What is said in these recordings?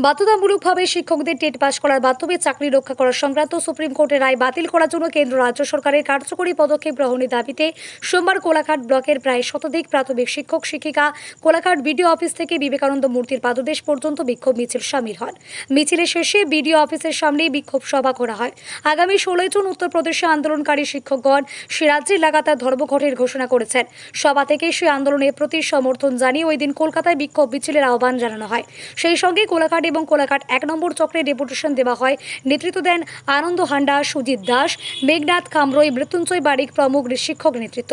বাধ্যতামূলকভাবে শিক্ষকদের TET pass করার মাধ্যমে চাকরি রক্ষা করা সংক্রান্ত সুপ্রিম কোর্টের রায় বাতিল করার জন্য কেন্দ্র রাজ্য সরকারের কার্যকরী পদক্ষেপ গ্রহণের দাবিতে সোমবার কোলাঘাট ব্লকের প্রায় শতাধিক প্রাথমিক শিক্ষক শিক্ষিকা কোলাঘাট বিডিও অফিস থেকে বিবেকানন্দ মূর্তির পাদদেশ পর্যন্ত বিক্ষোভ মিছিল সামিল হন। মিছিলের শেষে বিডিও অফিসের সামনেই বিক্ষোভ সভা করা হয়। আগামী 16 জুন উত্তরপ্রদেশে আন্দোলনকারী শিক্ষকগণ সে রাজ্যে লাগাতার ধর্মঘটের ঘোষণা করেছেন। সভা থেকে সেই আন্দোলনের প্রতি সমর্থন জানিয়ে ওই দিন কলকাতায় বিক্ষোভ মিছিলের আহ্বান জানানো হয়। সেই সঙ্গে কোলাঘাট এবং কোলাঘাট 1 নম্বর চক্রে ডেপুটেশন দেওয়া হয়। নেতৃত্ব দেন আনন্দ হান্ডা, সুজিত দাস, মেঘনাথ কামরই, মৃত্যুঞ্জয় বারিক প্রমুখ শিক্ষক নেতৃত্ব।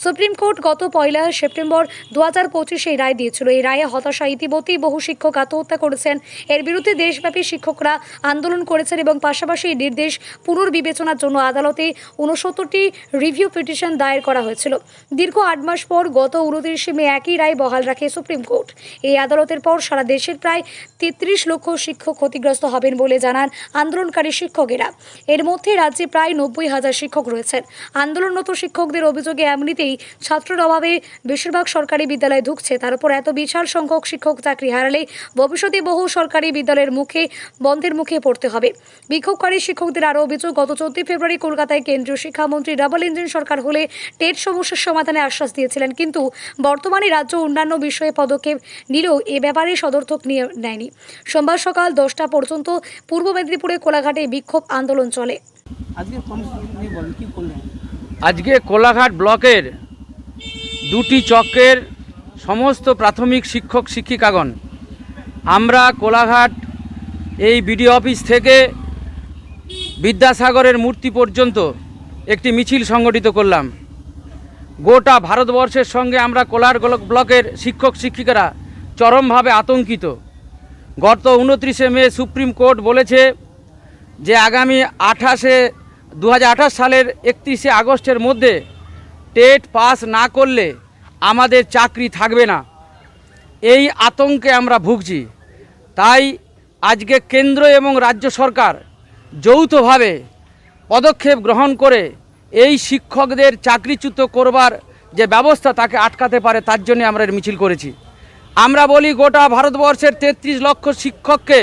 সুপ্রিম কোর্ট গত 1 সেপ্টেম্বর 2025 এই রায় দিয়েছিল। এই রায়ে হতাশা ইতিমধ্যেই বহু শিক্ষক আত্মহত্যা করেছেন। এর বিরুদ্ধে দেশব্যাপী শিক্ষকরা আন্দোলন করেছেন এবং পাশাপাশি এই নির্দেশ পুনর্বিবেচনার জন্য আদালতে 69টি রিভিউ পিটিশন দায়ের করা হয়েছিল। দীর্ঘ 8 মাস পর গত 29 মে একই রায় বহাল রাখে সুপ্রিম কোর্ট। এই আদালতের পর সারা দেশের প্রায় 33 লক্ষ শিক্ষক ক্ষতিগ্রস্ত হবেন বলে জানান আন্দোলনকারী শিক্ষকেরা। এর মধ্যে রাজ্যে প্রায় 90,000 শিক্ষক রয়েছেন। আন্দোলনরত শিক্ষকদের অভিযোগে এমনিতেই ছাত্রের অভাবে বেশিরভাগ সরকারি বিদ্যালয়ে ঢুকছে, তার উপর এত বিশাল সংখ্যক শিক্ষক চাকরি হারালে ভবিষ্যতে বহু সরকারি বিদ্যালয়ের বন্ধের মুখে পড়তে হবে। বিক্ষোভকারী শিক্ষকদের আরও অভিযোগ, গত 14 ফেব্রুয়ারি কলকাতায় কেন্দ্রীয় শিক্ষামন্ত্রী ডাবল ইঞ্জিন সরকার হলে টেট সমস্যার সমাধানে আশ্বাস দিয়েছিলেন, কিন্তু বর্তমানে রাজ্য অন্যান্য বিষয়ে পদক্ষেপ নিলেও এ ব্যাপারে সদর্থক নেয়নি। সোমবার সকাল 10টা পর্যন্ত পূর্ব মেদিনীপুরে কোলাঘাটে বিক্ষোভ আন্দোলন চলে। আজকে কোলাঘাট ব্লকের 2টি চক্রের সমস্ত প্রাথমিক শিক্ষক শিক্ষিকাগণ আমরা কোলাঘাট এই বিডিও অফিস থেকে বিদ্যাসাগরের মূর্তি পর্যন্ত একটি মিছিল সংগঠিত করলাম। গোটা ভারতবর্ষের সঙ্গে আমরা কোলাঘাট ব্লকের শিক্ষক শিক্ষিকারা চরমভাবে আতঙ্কিত। গত 29 মে সুপ্রিম কোর্ট বলেছে যে আগামী 2028 সালের 31 আগস্টের মধ্যে টেট পাস না করলে আমাদের চাকরি থাকবে না। এই আতঙ্কে আমরা ভুগছি। তাই আজকে কেন্দ্র এবং রাজ্য সরকার যৌথভাবে পদক্ষেপ গ্রহণ করে এই শিক্ষকদের চাকরিচ্যুত করবার যে ব্যবস্থা তাকে আটকাতে পারে, তার জন্য আমরা মিছিল করেছি। আমরা বলি গোটা ভারতবর্ষের 33 লক্ষ শিক্ষককে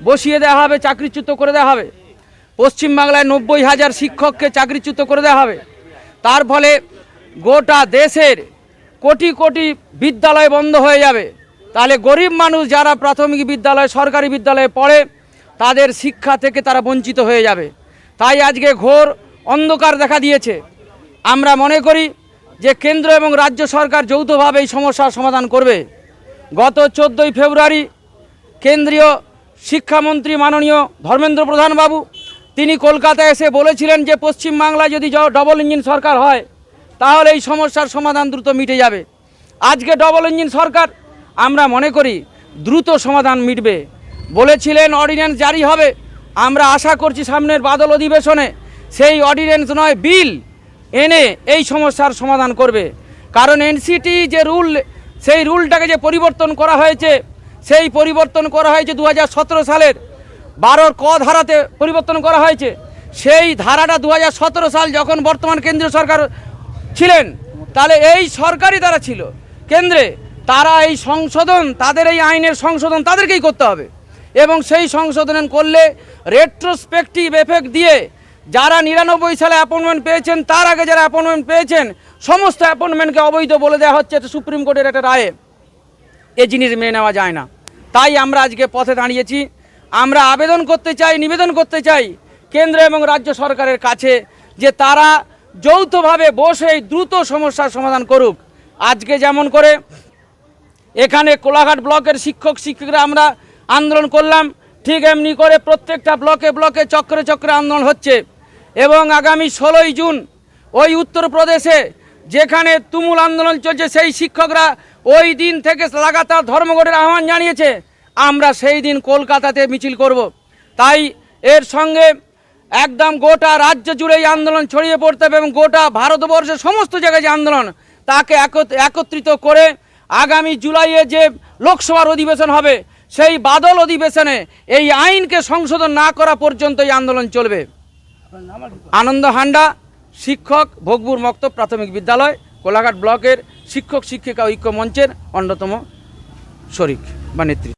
বসিয়ে দেওয়া হবে, চাকরিচ্যুত করে দেওয়া হবে। পশ্চিমবাংলায় 90,000 শিক্ষককে চাকরিচ্যুত করে দেওয়া হবে। তার ফলে গোটা দেশের কোটি কোটি বিদ্যালয় বন্ধ হয়ে যাবে। তাহলে গরিব মানুষ যারা প্রাথমিক বিদ্যালয়, সরকারি বিদ্যালয়ে পড়ে, তাদের শিক্ষা থেকে তারা বঞ্চিত হয়ে যাবে। তাই আজকে ঘোর অন্ধকার দেখা দিয়েছে। আমরা মনে করি যে কেন্দ্র এবং রাজ্য সরকার যৌথভাবে এই সমস্যার সমাধান করবে। গত 14 ফেব্রুয়ারি কেন্দ্রীয় শিক্ষামন্ত্রী মাননীয় ধর্মেন্দ্র প্রধান বাবু তিনি কলকাতায় এসে বলেছিলেন যে পশ্চিমবাংলায় যদি ডবল ইঞ্জিন সরকার হয় তাহলে এই সমস্যার সমাধান দ্রুত মিটে যাবে। আজকে ডবল ইঞ্জিন সরকার, আমরা মনে করি দ্রুত সমাধান মিটবে। বলেছিলেন অর্ডিন্যান্স জারি হবে। আমরা আশা করছি সামনের বাদল অধিবেশনে সেই অর্ডিন্যান্স নয় বিল এনে এই সমস্যার সমাধান করবে। কারণ এনসিটি যে রুল, সেই রুলটাকে যে পরিবর্তন করা হয়েছে, সেই পরিবর্তন করা হয়েছে 2017 সালের 12 ক ধারাতে পরিবর্তন করা হয়েছে। সেই ধারাটা 2017 সাল যখন বর্তমান কেন্দ্রীয় সরকার ছিলেন, তাহলে এই সরকারই তারা ছিল কেন্দ্রে, তারা এই সংশোধন, তাদের এই আইনের সংশোধন তাদেরকেই করতে হবে। এবং সেই সংশোধন করলে রেট্রোস্পেক্টিভ এফেক্ট দিয়ে যারা 99 সালে অ্যাপয়েন্টমেন্ট পেয়েছেন, তার আগে যারা অ্যাপয়েন্টমেন্ট পেয়েছেন, সমস্ত অ্যাপয়েন্টমেন্টকে অবৈধ বলে দেওয়া হচ্ছে। এটা সুপ্রিম কোর্টের একটা রায়ে এই জিনিস মেনে নেওয়া যায় না। তাই আমরা আজকে পথে দাঁড়িয়েছি। আমরা আবেদন করতে চাই, নিবেদন করতে চাই কেন্দ্র এবং রাজ্য সরকারের কাছে যে তারা যৌথভাবে বসে দ্রুত সমস্যার সমাধান করুক। আজকে যেমন করে এখানে কোলাঘাট ব্লকের শিক্ষক শিক্ষিকারা আমরা আন্দোলন করলাম, ঠিক এমনি করে প্রত্যেকটা ব্লকে ব্লকে চক্রে চক্রে আন্দোলন হচ্ছে। এবং আগামী 16 জুন ওই উত্তরপ্রদেশে যেখানে তুমুল আন্দোলন চলছে, সেই শিক্ষকরা ওই দিন থেকে লাগাতার ধর্মঘটের আহ্বান জানিয়েছে। আমরা সেই দিন কলকাতাতে মিছিল করব। তাই এর সঙ্গে একদম গোটা রাজ্য জুড়ে এই আন্দোলন ছড়িয়ে পড়তে হবে এবং গোটা ভারতবর্ষের সমস্ত জায়গায় যে আন্দোলন, তাকে একত্রিত করে আগামী জুলাইয়ে যে লোকসভার অধিবেশন হবে, সেই বাদল অধিবেশনে এই আইনকে সংশোধন না করা পর্যন্ত এই আন্দোলন চলবে। আনন্দ হান্ডা, শিক্ষক, ভোগপুর মক্তব প্রাথমিক বিদ্যালয়, কোলাঘাট ব্লকের শিক্ষক শিক্ষিকা ঐক্য মঞ্চের অন্যতম শরিক বা নেত্রী।